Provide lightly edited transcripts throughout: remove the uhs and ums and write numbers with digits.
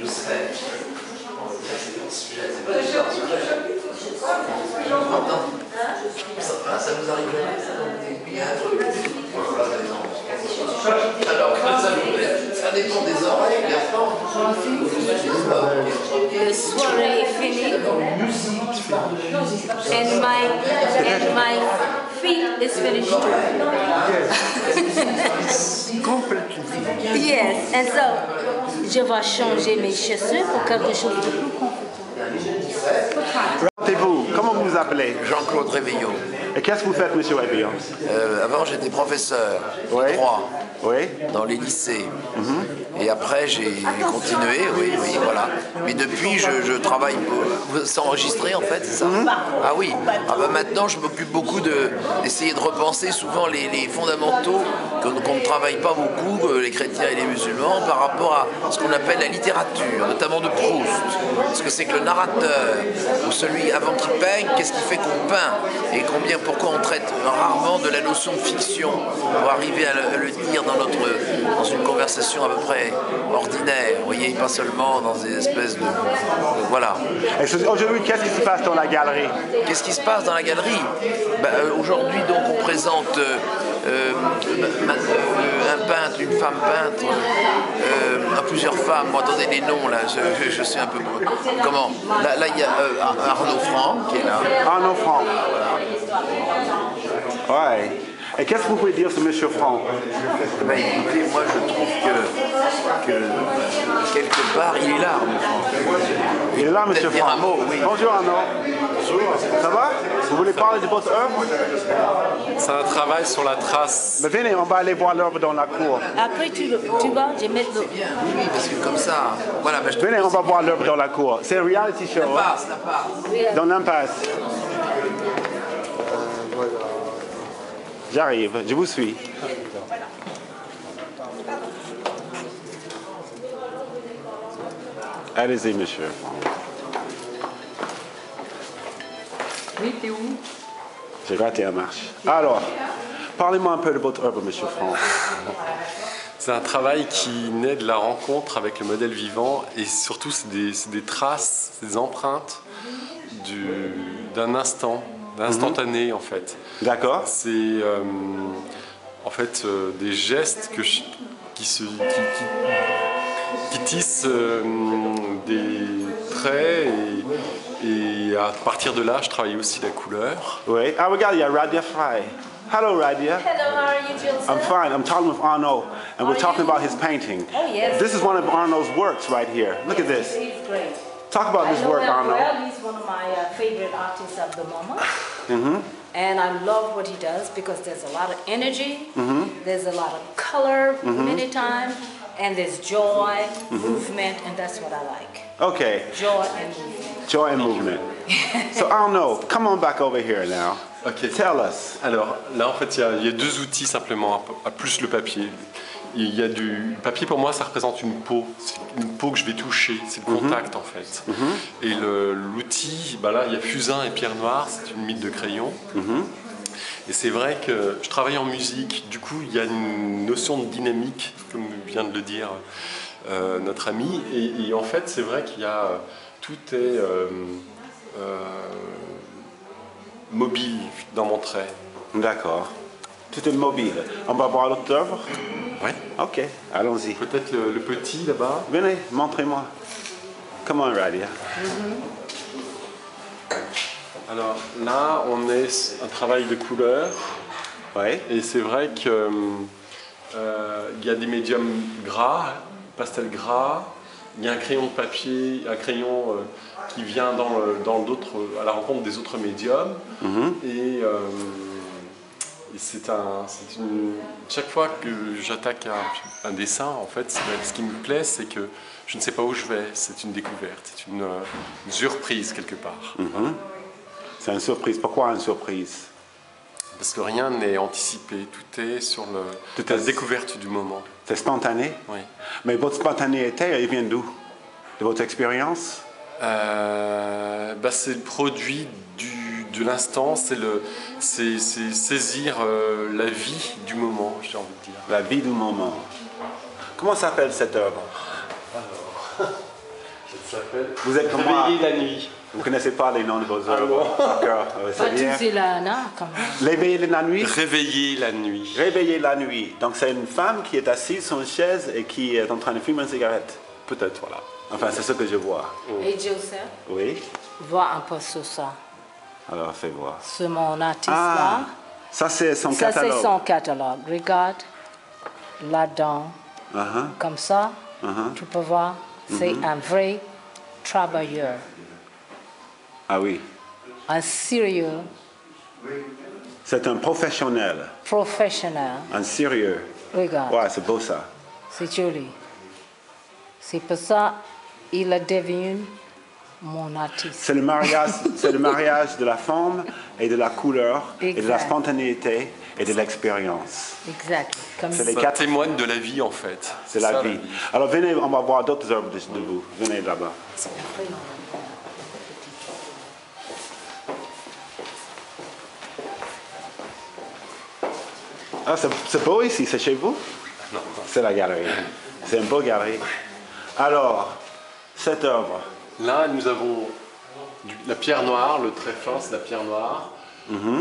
Je sais. C'est pas des choses. Ça vous arrive jamais, ça? Il y a un truc. Alors, ça dépend des oreilles, bien The soirée est finie. And my feet is finished too. Complètement. Yes, and so je vais changer mes chaussures pour quelque chose de plus confortable. Rappelez-vous, comment vous vous appelez? Jean-Claude Réveillot. Et qu'est-ce que vous faites, monsieur Réveillon? Avant, j'étais professeur Oui. de droit Oui. dans les lycées. Et après, j'ai continué, oui, voilà. Mais depuis, je travaille. C'est enregistré, en fait, c'est ça? Ah oui. Ah bah maintenant, je m'occupe beaucoup d'essayer de repenser souvent les fondamentaux qu'on ne travaille pas beaucoup, les chrétiens et les musulmans, par rapport à ce qu'on appelle la littérature, notamment de Proust. Ce que c'est que le narrateur, ou celui avant qu'il peigne, qu'est-ce qui fait qu'on peint? Et pourquoi on traite rarement de la notion de fiction pour arriver à le dire dans une conversation à peu près ordinaire, vous voyez, pas seulement dans des espèces de voilà. Aujourd'hui, qu'est-ce qui se passe dans la galerie? Qu'est-ce qui se passe dans la galerie? Aujourd'hui, donc, on présente un peintre, une femme peintre, plusieurs femmes. Bon, attendez les noms là, je suis un peu. Comment? Là, il y a Arnaud Franck qui est là. Arnaud Franck. Ouais. Et qu'est-ce que vous pouvez dire sur M. Franck? Écoutez, moi je trouve que quelque part il est là, Arnaud Franck. Il est là, M. Franck. Un mot, oui. Bonjour Arnaud. Bonjour. Ça va? Vous voulez parler de votre œuvre? C'est un travail sur la trace. Mais venez, on va aller voir l'œuvre dans la cour. Après, tu vas, je vais mettre le... Oui, parce que comme ça, voilà. Venez, on va voir l'œuvre dans la cour. C'est un reality show. L'impasse. Dans l'impasse. J'arrive, je vous suis. Allez-y, monsieur. Oui, t'es où? J'ai raté la marche. Alors, parlez-moi un peu de votre œuvre, monsieur Franck. C'est un travail qui naît de la rencontre avec le modèle vivant et surtout c'est des traces, des empreintes d'un instant, d'un instantané en fait. D'accord. C'est en fait des gestes qui tissent des traits et à partir de là je travaille aussi la couleur. Oui. Ah, regarde, il y a Radia Fry. Hello, Radia. Hello, how are you, Joseph? I'm fine. I'm talking with Arnaud, and we're talking about his painting. Oh, yes. This is one of Arnaud's works right here. Look at this. He's great. Talk about this work, Arnaud. Well, he's one of my favorite artists of the moment. And I love what he does because there's a lot of energy, there's a lot of color many times, and there's joy, movement, and that's what I like. Okay. Joy and movement. Joy and movement. So Arnaud, come on back over here now. Okay. Tell us. Alors là en fait il y a deux outils simplement, à plus le papier. Il y a du papier, pour moi ça représente une peau, c'est une peau que je vais toucher, c'est le contact en fait. Et l'outil, là il y a fusain et pierre noire, c'est une mine de crayon. Et c'est vrai que je travaille en musique, du coup il y a une notion de dynamique, comme vient de le dire notre ami. Et en fait c'est vrai qu'il y a, tout est mobile dans mon trait. D'accord. Tout est mobile. On va voir l'autre œuvre? Oui. Ok, allons-y. Peut-être le petit là-bas. Venez, montrez-moi. Come on, Radia. Alors là, on est un travail de couleur. Oui. Et c'est vrai que il y a des médiums gras, pastel gras. Il y a un crayon de papier, un crayon qui vient à la rencontre des autres médiums. Et chaque fois que j'attaque un dessin, en fait, ce qui me plaît, c'est que je ne sais pas où je vais. C'est une découverte, c'est une surprise quelque part. C'est une surprise. Pourquoi une surprise? Parce que rien n'est anticipé, tout est sur la découverte du moment. C'est spontané? Oui. Mais votre spontanéité, elle vient d'où? De votre expérience? C'est le produit de l'instant, c'est saisir la vie du moment, j'ai envie de dire. La vie du moment. Comment s'appelle cette œuvre? Ça s'appelle Vous êtes comme moi. Réveiller la nuit. Vous ne connaissez pas les noms de vos œuvres. bon. D'accord, Pas c'est bien. tous c'est là, non, quand même. Réveiller la nuit. Réveiller la nuit. Réveiller la nuit. Donc c'est une femme qui est assise sur une chaise et qui est en train de fumer une cigarette. Peut-être, voilà. Enfin, c'est ce que je vois. Et Joseph, Oui. vois un peu sur ça. Alors, fais voir. C'est mon artiste Ah, là. ça c'est son Ça, catalogue. c'est son catalogue. Regarde, là-dedans, Uh-huh. comme ça, tu peux voir, c'est un vrai travailleur, Ah oui. un sérieux C'est un professionnel, professionnel. un sérieux. Regarde, Ouais, c'est beau ça. c'est joli. C'est pour ça il est devenu mon artiste. C'est le mariage de la forme et de la couleur et de la Exact. spontanéité et de l'expérience. Exact. Comme C'est les Ça quatre. témoigne de la vie en fait. C'est la ça, vie. Alors venez, on va voir d'autres œuvres de vous. Venez là-bas. Ah, c'est beau ici, c'est chez vous? Non. C'est la galerie. C'est une beau galerie. Alors, cette œuvre, Là, nous avons la pierre noire, le très fin, c'est la pierre noire.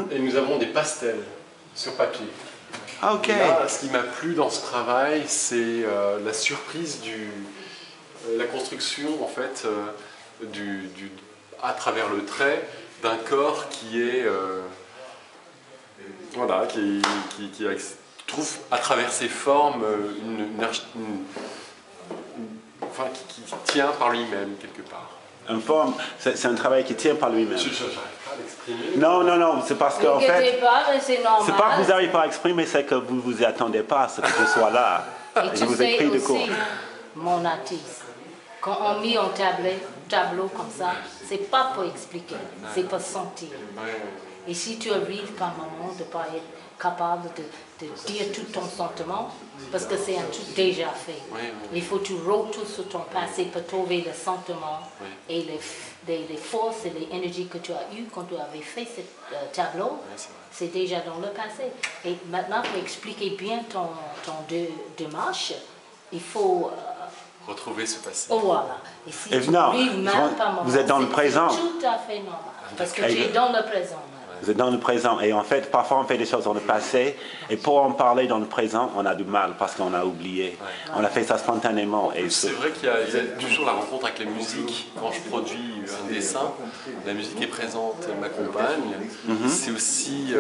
Et nous avons des pastels sur papier. ah, ok. Et là, ce qui m'a plu dans ce travail, c'est la surprise la construction en fait à travers le trait d'un corps qui est voilà, qui trouve à travers ses formes enfin, qui tient par lui-même quelque part. Une forme, c'est un travail qui tient par lui-même. Je n'arrive pas à l'exprimer. Non, non, non, c'est parce Ne qu'en fait, inquiétez pas, mais c'est normal. c'est pas que vous n'arrivez pas à exprimer, c'est que vous ne vous y attendez pas à ce que je sois là. Et Je tu vous sais écris de aussi, cours. mon artiste, quand on met un tableau comme ça, c'est pas pour expliquer, c'est pour sentir. Et si tu arrives par moment de ne pas être capable de dire tout ton sentiment, parce que c'est un truc déjà fait. Il faut que tu retournes sur ton passé pour trouver le sentiment et les forces et les énergies que tu as eues quand tu avais fait ce tableau. C'est déjà dans le passé. Et maintenant, pour expliquer bien ton démarche, il faut... Retrouver ce passé. oh, voilà. Et si Et tu non, arrives même par moment, vous êtes dans le c'est présent. tout à fait normal. Parce que Et tu es je- dans le présent. Vous êtes dans le présent. Et en fait, parfois on fait des choses dans le passé. Et pour en parler dans le présent, on a du mal parce qu'on a oublié. On a fait ça spontanément. Et C'est vrai qu'il y a toujours la rencontre avec la musique. Quand je produis un dessin, la musique est présente, elle m'accompagne. C'est aussi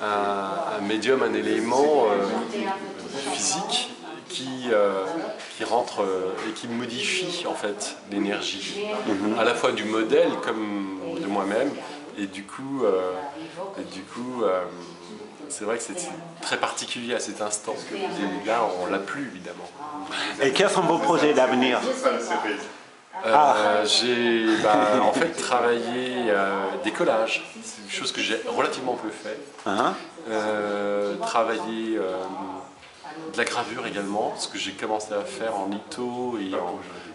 un médium, un élément physique qui rentre et qui modifie en fait l'énergie, à la fois du modèle comme de moi-même. Et du coup, c'est vrai que c'est très particulier à cet instant. Et là, on l'a plus évidemment. Et quels sont vos projets d'avenir? J'ai en fait travaillé des collages, c'est une chose que j'ai relativement peu fait. Hein? Travailler de la gravure également, ce que j'ai commencé à faire en litho et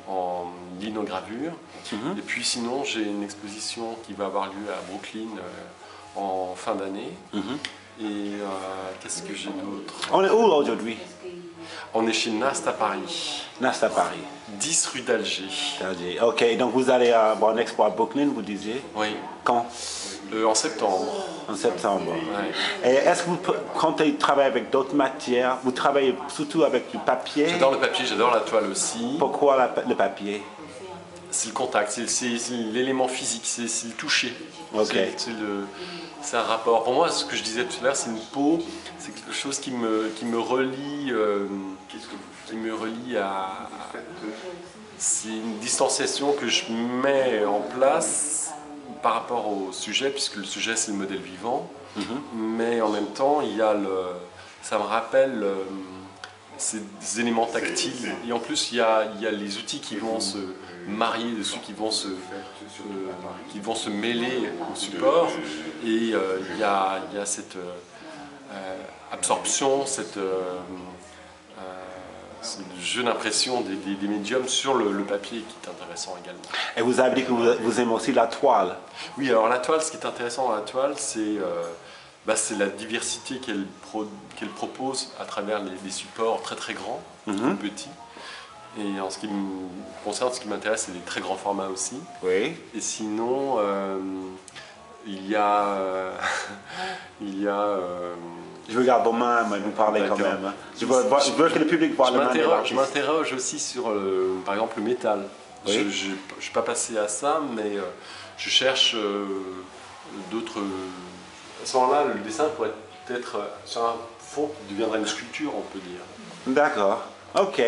en linogravure. Et puis sinon, j'ai une exposition qui va avoir lieu à Brooklyn en fin d'année. Et qu'est-ce que j'ai d'autre? On est où aujourd'hui? On est chez Nast à Paris, Nast à Paris. 10 rue d'Alger. Ok, donc vous allez avoir un expo à Brooklyn, vous disiez? Oui, Quand? en septembre. En septembre. Ouais. Et est-ce que vous comptez travailler avec d'autres matières? Vous travaillez surtout avec du papier? J'adore le papier, j'adore la toile aussi. Pourquoi le papier? C'est le contact, c'est l'élément physique, c'est le toucher. Ok. C'est un rapport. Pour moi, ce que je disais tout à l'heure, c'est une peau, c'est quelque chose qui me relie à... C'est une distanciation que je mets en place par rapport au sujet, puisque le sujet c'est le modèle vivant, mais en même temps, ça me rappelle ces éléments tactiles. Et en plus, il y a les outils qui vont se marier dessus, qui vont se mêler au support. Et il y a cette absorption, ce jeu d'impression des médiums sur le papier qui est intéressant également. Et vous avez dit que vous aimez aussi la toile. Oui, alors la toile, ce qui est intéressant dans la toile, c'est la diversité qu'elle propose à travers les supports très très grands, très petits. Et en ce qui me concerne, ce qui m'intéresse, c'est les très grands formats aussi. Oui. Et sinon, il y a... Je regarde vos mains, mais vous parlez quand même. Hein. Je veux que le public voit le main. Je m'interroge aussi sur, par exemple, le métal. Oui. Je ne suis pas passé à ça, mais je cherche d'autres... À ce moment-là, le dessin pourrait être sur un fond qui deviendrait une sculpture, on peut dire. D'accord. Ok.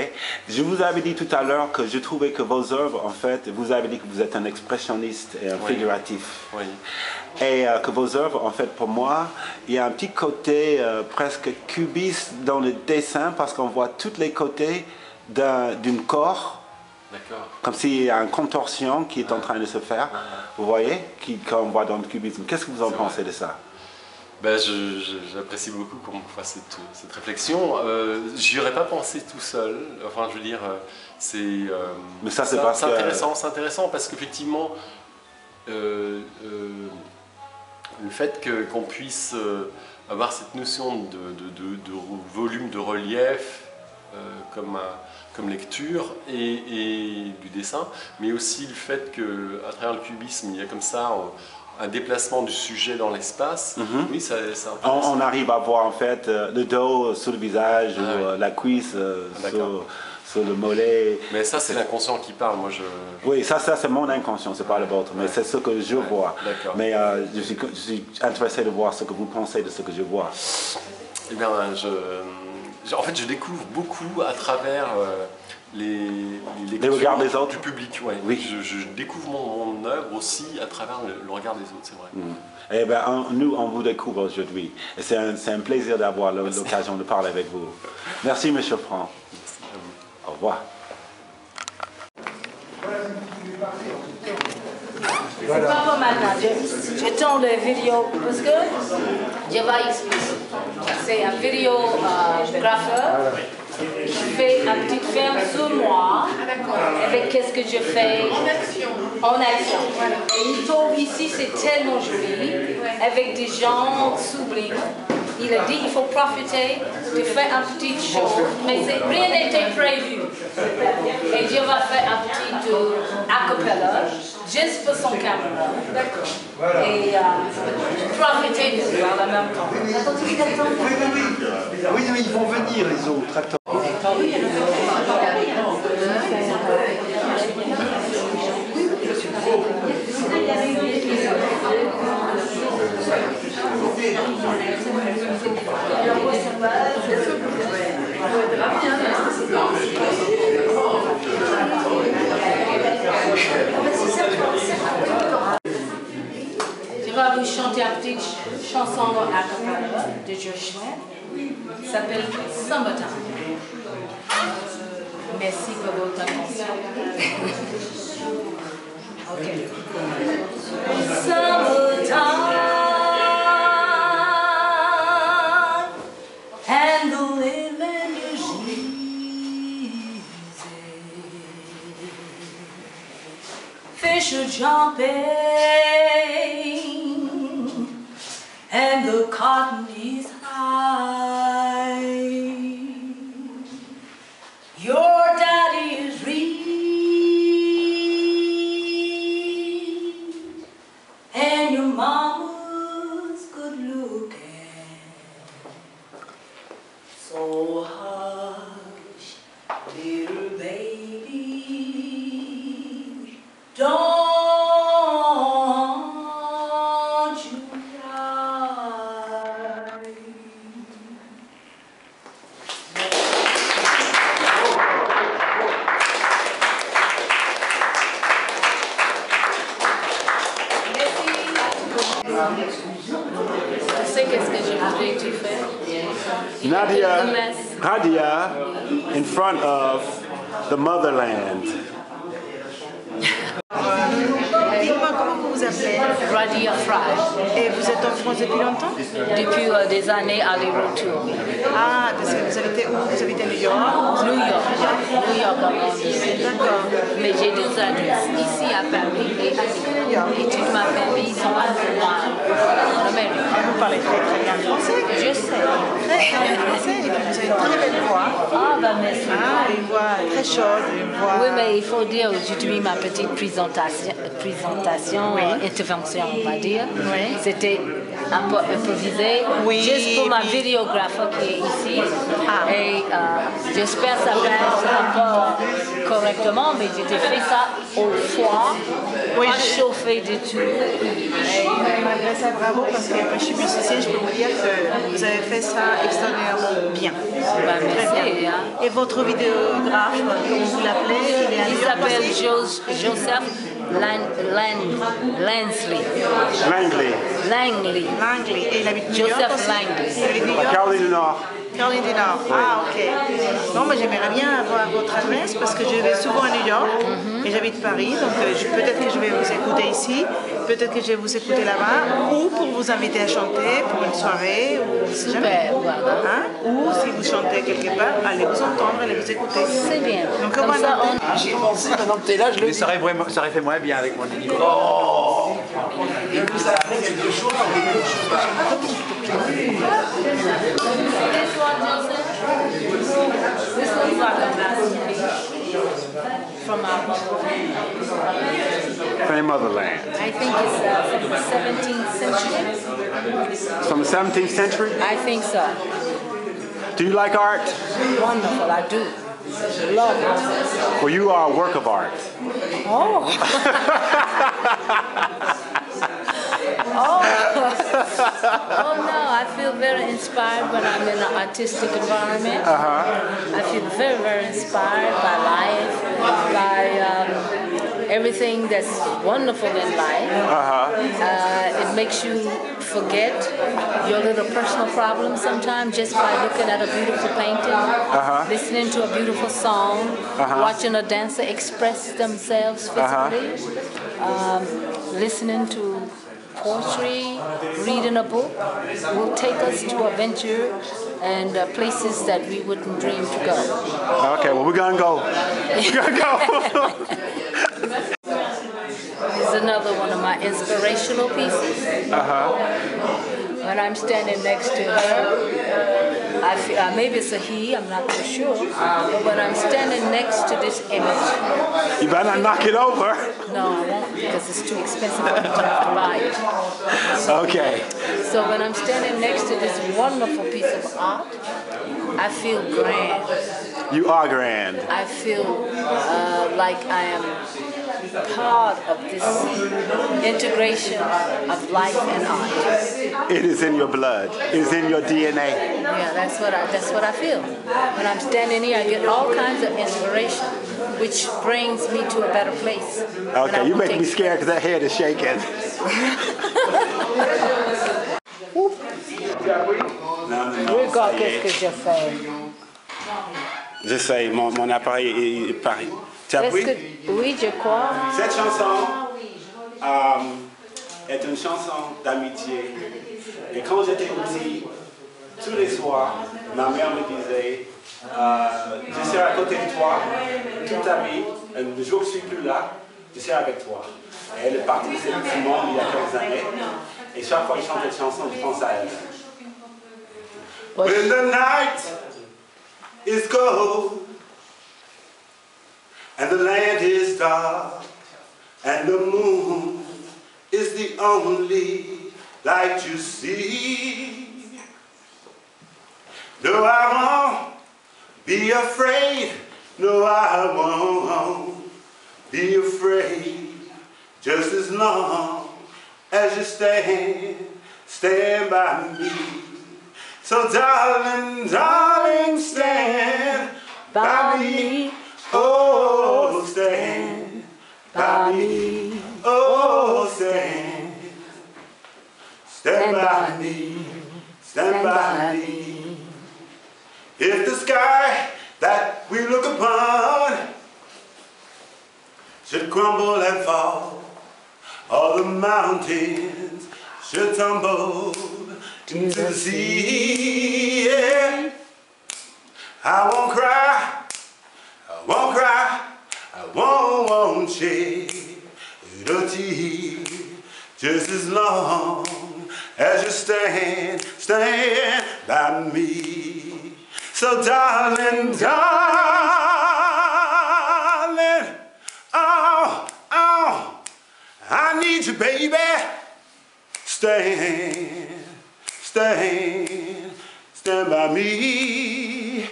Je vous avais dit tout à l'heure que je trouvais que vos œuvres, en fait, vous avez dit que vous êtes un expressionniste et un figuratif. Oui. Et que vos œuvres, en fait, pour moi, il y a un petit côté presque cubiste dans le dessin parce qu'on voit tous les côtés d'un corps. D'accord. Comme s'il y a une contorsion qui est en train de se faire. Vous voyez, qu'on voit dans le cubisme. Qu'est-ce que vous en pensez de ça? Ben, j'apprécie beaucoup qu'on fasse cette réflexion. J'y aurais pas pensé tout seul. Enfin, je veux dire, c'est intéressant parce qu'effectivement, le fait qu'on puisse avoir cette notion de volume, de relief comme lecture et du dessin, mais aussi le fait qu'à travers le cubisme, il y a comme ça un déplacement du sujet dans l'espace. Oui, c'est on arrive à voir en fait le dos sur le visage ou la cuisse sur le mollet. Mais ça, c'est l'inconscient qui parle. Moi, Oui, ça c'est mon inconscient, c'est pas le vôtre, mais c'est ce que je vois. Mais je suis intéressé de voir ce que vous pensez de ce que je vois. Eh bien, en fait, je découvre beaucoup à travers les regards des autres du public. Ouais. Oui. Je découvre mon œuvre aussi à travers le regard des autres, c'est vrai. Eh bien, nous, on vous découvre aujourd'hui. Et c'est un plaisir d'avoir l'occasion de parler avec vous. Merci, M. Franc. Merci à vous. Au revoir. C'est pas pour maintenant. Je tourne la vidéo parce que je vais expliquer. C'est un vidéographeur qui fait un petit film sur moi avec qu'est-ce que je fais en action. Et il trouve ici c'est tellement joli avec des gens sublimes. Il a dit qu'il faut profiter de faire un petit show, mais rien n'était prévu. Et je vais faire un petit acapella juste pour son caméra. D'accord. Et profiter de ça en même temps. Oui, ils vont venir les autres. Attends. Je vais vous chanter une petite chanson à cappella de Joshua. Ça s'appelle Summertime. Merci pour votre attention. Ok. Summertime and the living is easy. Fish are jumping and the cotton is high. Your daddy is rich and your mama's good looking. So hush, little baby, don't you cry. Je sais qu'est-ce que je voudrais que tu fais. Nadia, in front of the motherland. Dites-moi, comment vous vous appelez? Radia Fry. Et vous êtes en France depuis longtemps? Depuis des années aller-retour. Ah, parce que vous habitez où? Vous habitez à New York? New York. New York, D'accord. mais j'ai deux adresses, ici à Paris et à New York. Et toute ma famille sont en Amérique. Vous parlez très très bien français. Je sais. Très très bien français. Et puis vous avez une très belle voix. Ah, bah merci. Ah, une voix très chaude, une voix... Oui, mais il faut dire aujourd'hui ma petite présentation, intervention, on va dire. Oui. C'était un peu improvisé, Oui, juste pour ma puis- vidéographe qui est ici. Ah. Et j'espère que ça passe un peu correctement, mais j'ai fait ça au foie, Oui, pas je- chauffé du tout. Malgré ça, bravo, parce que je suis musicienne, je peux vous dire que vous avez fait ça extraordinairement bien. Bah, Très merci, bien. hein. Et votre vidéographe, comment vous l'appelez? Il est à Il New York s'appelle aussi? Joseph Langley. Langley, Langley. Langley. Et il habite New York Joseph aussi? Langley. Il habite New la York? Caroline du Nord. Caroline du Nord. Ah, ok. Non, mais j'aimerais bien avoir votre adresse parce que je vais souvent à New York et j'habite Paris. Donc peut-être que je vais vous écouter ici, peut-être que je vais vous écouter là-bas, ou pour vous inviter à chanter pour une soirée, ou on sait jamais. Super, voilà. Hein? Ou si vous chantez quelque part, allez vous entendre, allez vous écouter. C'est bien. Donc Comme comment ça, on... J'y ai pensé, maintenant que t'es là, je le Mais dis. ça aurait fait moins bien avec mon micro. Oh. Et puis ça fait quelque chose, This looks like a masterpiece from our motherland. From motherland. I think it's from the 17th century. From the 17th century? I think so. Do you like art? Wonderful, I do. Love it. Well, you are a work of art. Oh. Oh no, I feel very inspired when I'm in an artistic environment. I feel very, very inspired by life, by everything that's wonderful in life. It makes you forget your little personal problems sometimes just by looking at a beautiful painting, listening to a beautiful song, watching a dancer express themselves physically, listening to poetry, reading a book will take us to adventure and places that we wouldn't dream to go. Okay, well, we're gonna go. We're gonna go. This is another one of my inspirational pieces. When I'm standing next to her, I feel, maybe it's a he, I'm not too sure, but when I'm standing next to this image, You better not knock it over. no, I won't because it's too expensive for me to have to buy it. Okay. So when I'm standing next to this wonderful piece of art, I feel grand. You are grand. I feel like I am part of this integration of life and art. It is in your blood. It is in your DNA. Yeah, that's what I feel. When I'm standing here, I get all kinds of inspiration, which brings me to a better place. Okay, you make me scared because that head is shaking. Regarde qu'est-ce que je fais. J'essaye, mon appareil est pareil. Tu as Est-ce pris? que, oui, je crois. Cette chanson est une chanson d'amitié. Et quand j'étais petit, tous les soirs, ma mère me disait je serai à côté de toi toute ta vie, et le jour où je ne suis plus là, je serai avec toi. Et elle est partie de ce petit monde il y a quelques années. Et chaque fois que je chante cette chanson, je pense à elle. When the night is cold and the land is dark and the moon is the only light you see. No, I won't be afraid. No, I won't be afraid. Just as long as you stand by me. So darling, darling, stand by me. Oh, stand by me. Oh, stand by me. Stand by me. If the sky that we look upon should crumble and fall, all the mountains should tumble into the sea. Yeah. I won't cry, I won't cry, I won't won't shed a tear just as long as you stand by me. So darling, darling, oh, I need you, baby. Stand by me.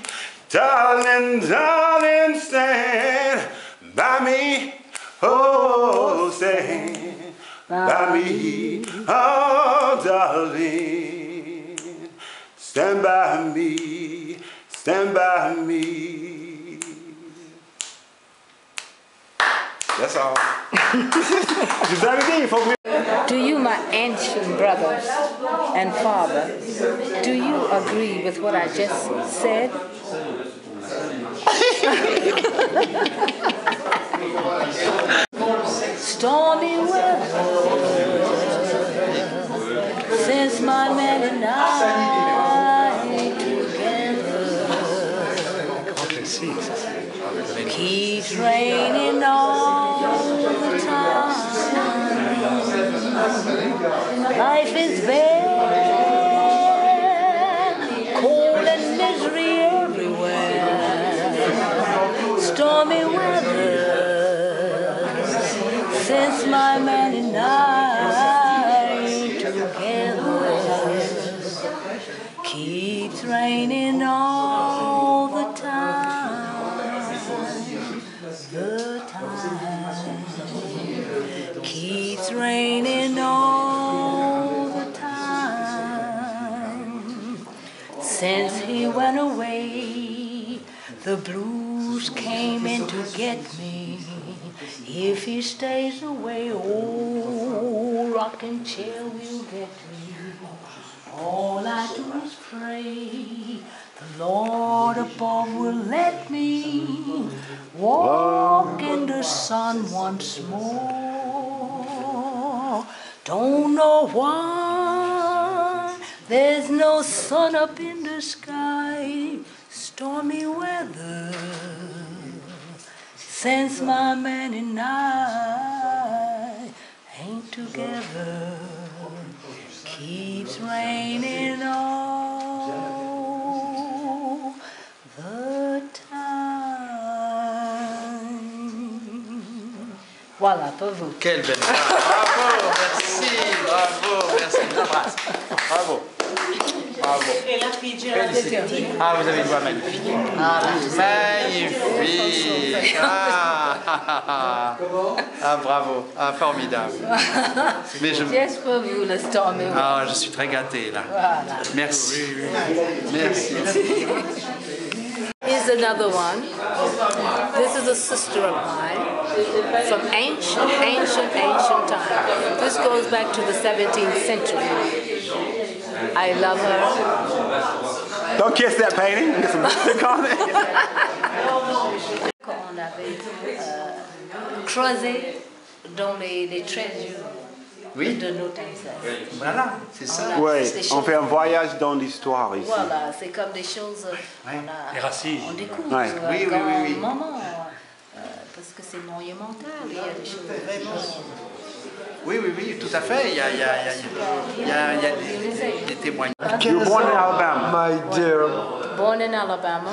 Darling, darling, stand by me. Oh, stand by me. Oh, darling, stand by me. Stand by me. That's all. Do you, my ancient brothers and father, do you agree with what I just said? Stormy weather since my man and I together. Keeps raining all the time. Life is bad, cold and misery everywhere. Stormy weather since my man and I together. Keeps raining all the time. Keeps raining all the time. Since he went away, the blues came in to get me. If he stays away, oh, rocking chair will get me. All I do is pray the Lord above will let me walk in the sun once more. Don't know why there's no sun up in the sky. Stormy weather since my man and I ain't together. Keeps raining all the time. Voilà, pour vous. Quelle belle phrase. Bravo, merci, bravo, merci. Je l'embrasse. Bravo. Bravo. Et la fille de Ah, vous avez une voix magnifique. Magnifique. Ah, bravo. Ah, formidable. Mais je... Just pour vous, le Stormy weather. Ah, je suis très gâté là. Voilà. Merci. Merci. Here's another one. This is a sister of mine from ancient time. This goes back to the 17th century. I love her. Don't kiss that painting. Get some lipstick on it. On avait creusé dans les trésors de nos ancêtres. Voilà, c'est ça. Oui, on fait un voyage dans l'histoire ici. Voilà, c'est comme des choses Les racines. on découvre Ouais. Oui, comme oui, oui. moment, parce que c'est monumental, il y a des choses vraiment... Oui, oui, oui, tout à fait. Il y a des témoignages. You were born in Alabama. My dear. Born in Alabama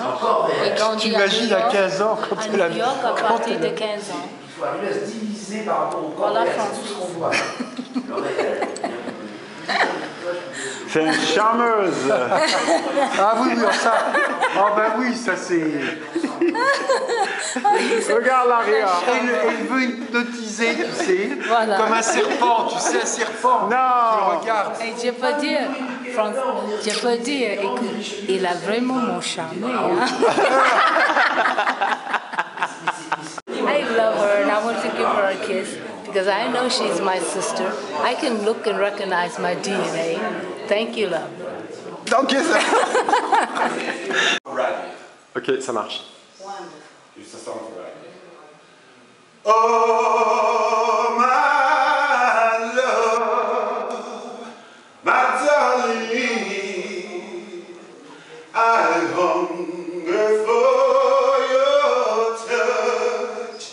et grandi à T'imagines New York, à 15 ans quand à elle a... New York à partir de 15 ans. Voilà, France. C'est une charmeuse. Ah oui, oui, ça. Ah ben oui, ça c'est... Regarde l'arrière. Elle veut hypnotiser, tu sais, Voilà. comme un serpent, tu sais, un serpent. Non. Tu le regardes. Et je peux dire, écoute, il a vraiment mon charme. Hein? I love her and I want to give her a kiss because I know she's my sister. I can look and recognize my DNA. Thank you, love. Don't kiss her. Ok, ça marche. Oh, my love, my darling, I hunger for your touch.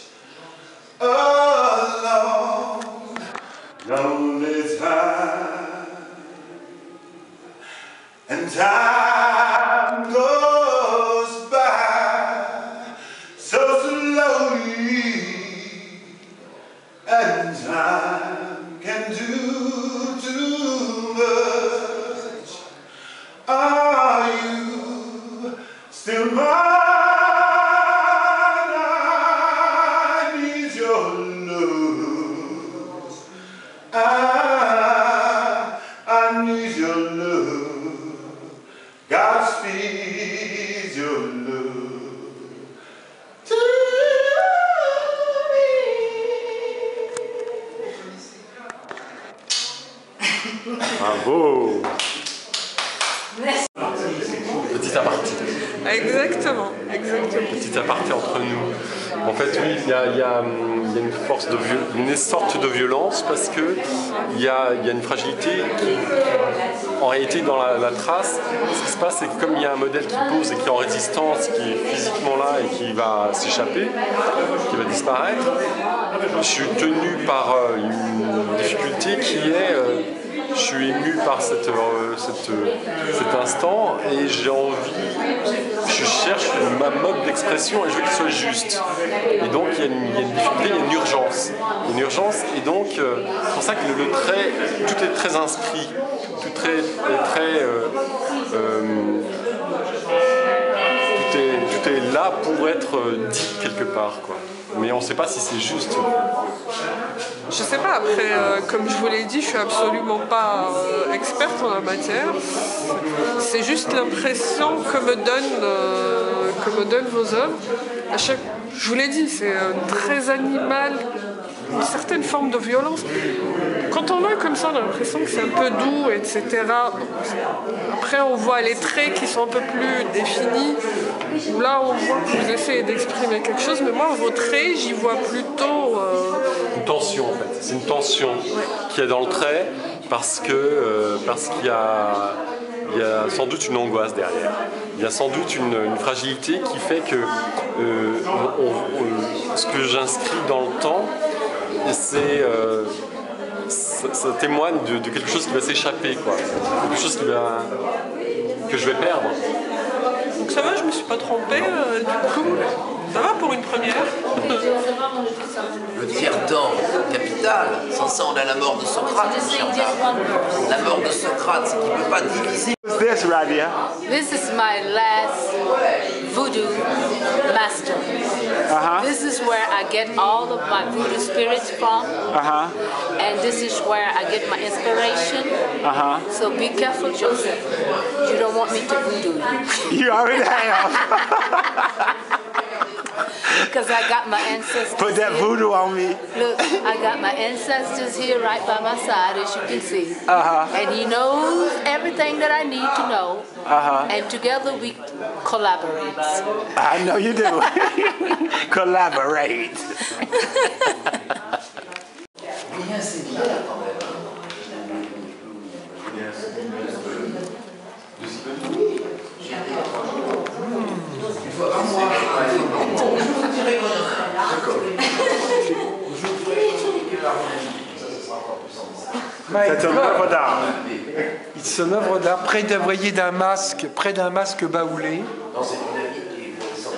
En fait, oui, il y a une force une sorte de violence parce que il y a une fragilité qui, en réalité, dans la trace, ce qui se passe, c'est que comme il y a un modèle qui pose et qui est en résistance, qui est physiquement là et qui va s'échapper, qui va disparaître, je suis tenu par une difficulté qui est je suis ému par cet instant et j'ai envie, je cherche ma mode d'expression et je veux qu'il soit juste. Et donc il y a une difficulté, il y a une urgence. Une urgence et donc c'est pour ça que le trait, tout est très inscrit, tout est là pour être dit quelque part, quoi. Mais on ne sait pas si c'est juste. Je sais pas, après, comme je vous l'ai dit, je suis absolument pas experte en la matière. C'est juste l'impression que me donnent vos œuvres. Je vous l'ai dit, c'est très animal, une certaine forme de violence. Quand on voit comme ça, on a l'impression que c'est un peu doux, etc. Après, on voit les traits qui sont un peu plus définis. Là, on voit que vous essayez d'exprimer quelque chose, mais moi, vos traits, j'y vois plutôt... Une tension, en fait. C'est une tension qu'il y a dans le trait parce qu'il y a sans doute une angoisse derrière. Il y a sans doute une fragilité qui fait que ce que j'inscris dans le temps, ça témoigne de quelque chose qui va s'échapper, quoi. Quelque chose que je vais perdre. Donc ça va, je me suis pas trompée, du coup, ça va pour une première. Le tiers-temps capital, sans ça on a la mort de Socrate. La mort de Socrate, c'est qu'il ne peut pas diviser. This, Radia? This is my last voodoo master. This is where I get all of my voodoo spirits from. And this is where I get my inspiration. So be careful, Joseph. You don't want me to voodoo you. You already have. Because I got my ancestors. Put that voodoo on me. Look, I got my ancestors here right by my side, as you can see. And he knows everything that I need to know. And together we collaborate. I know you do. Collaborate. C'est une œuvre d'art. C'est une œuvre d'art près d'un masque baoulé.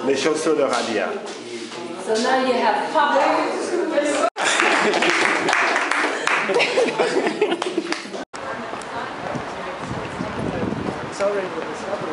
Les chaussures de Radia. So now you have Papa. Sorry for this.